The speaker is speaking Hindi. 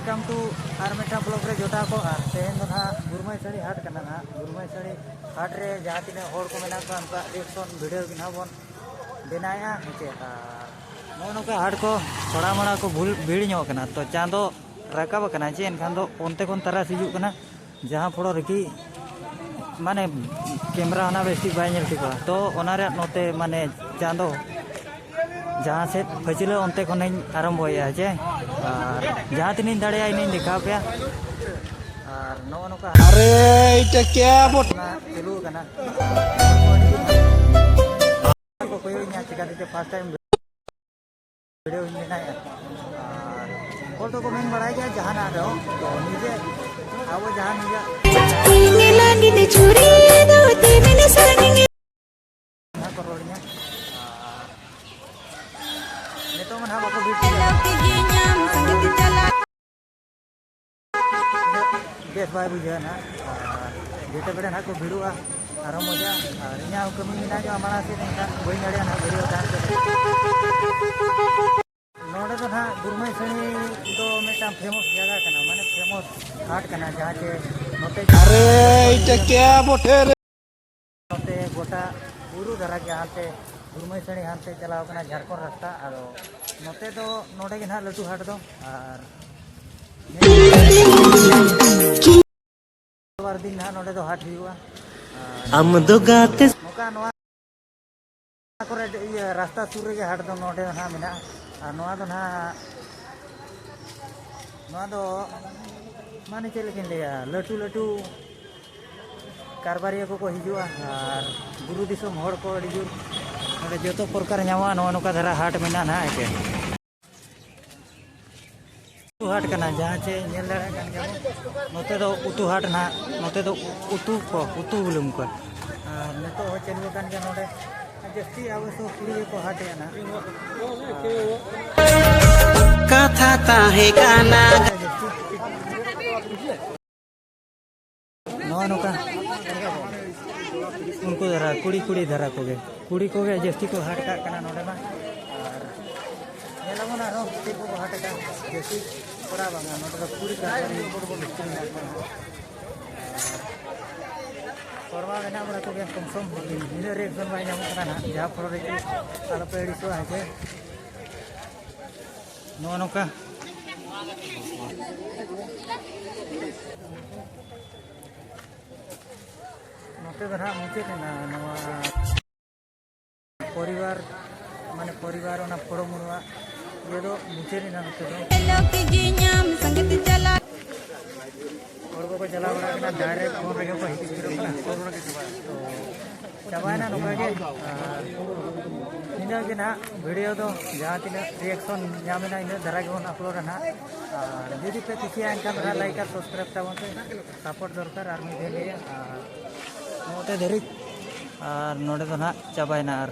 welcome to our meta blog रे जोटा को आर तेन दो ना गुरमाई साड़ी हाट करना ना गुरमाई साड़ी हाट रे जहाँ तीन होड़ को मेना को उनका रिएक्शन वीडियो की ना बन बनाया हेचे नो नोका हाट को थोड़ा मोड़ा को भूल भीड़ ᱧᱚᱜ ᱠᱟᱱᱟ तो चांदो राकाब कना चे एनखान दो ओनते कोन तारास हिजुग कना जहाँ फोड़ो रखी माने कैमरा होना बेसी बाय नेल ठिका तो ओना रे नोते माने चांदो जहाँ से फजिले ओनते कोन आरंभ होया जे जहाँ तीन दाड़े इन दिखा पे और नो नोका अरे इटा क्या बोट चलू कना को कोई nya चिका दे फर्स्ट टाइम वीडियो इन बनाया और तो को मेन बड़ा गया जहाँ ना रहो तो निजे अब जहाँ निजे ini lagi dicuri do timene sarangin ना करोड़िया ये तो मन हम आपको वीडियो ginyam sangat dicala बेस बाय बुझे ना जेते बड़े ना को भिड़ुआ आरो मजा और इना कमी मिना जो हमारा से नहीं कोई नड़िया ना वीडियो डाल के नोडे तो ना गुरमाई सणी तो मेटा फेमस जगह कना माने फेमस हाट कना जहाँ के नोते अरे इटा क्या बोटे रे नोते गोटा बुरु धरा के हाते गुरमाई सणी हाते चलाव कना झारखंड रास्ता आरो नोते तो नोडे के ना लटू हाट दो और बार दिन ना नोडे तो हाट हुआ हम दो गाते नोका नोआ करे ये रास्ता सुर रे हाट दो नोडे ना मिना और नोआ दो ना नोआ दो माने चले किन लिया लटू लटू कारबारिया को हिजुआ और गुरु दिसम होड़ को हिजुर नोडे जतो प्रकार ᱧᱟᱢᱚᱜᱼᱟ नोआ नोका धरा हाट मिना ना एके हाट कना जहाँ चे नेल दाड़ा कान जाबो नोते दो उतु हाट ना नोते दो उतु बुलुम को और नेतो हो चलु कान के नोडे जस्ती आवसो कुड़ी को हाट ना कथा ताहे गाना नो नोका उनको धरा कुड़ी धरा को गे जस्ती को हाट का कना नोडे मा और नेलामोना रो ती को हाट का जस्ती पड़ा बांगा नोडे तो कुड़ी का बड़ डिस्ट्रिक्ट ना परवा बेना बड़ा को कम सम इन रिएक्शन बाय नाम कना जहाँ फरो रे आला पेड़ी सो आके नो नोका नोते धरा मुचे ना नवा परिवार माने परिवार ना फड़ो मुनवा ये दो मुचे ना नोते दो lagi ginyam sangat dicala और को चला बड़ा ना डायरेक्ट फोन रे को हिट करो ना तो चाबाना नोका के इना के ना वीडियो दो जहाँ तीन रिएक्शन ᱧᱟᱢᱮना इन धरा के अपलोड ना और यदि पे किसी इनका धरा लाइक और सब्सक्राइब ताबन सपोर्ट दरकार और मिले नोते धरी और नोडे तो ना चाबायना और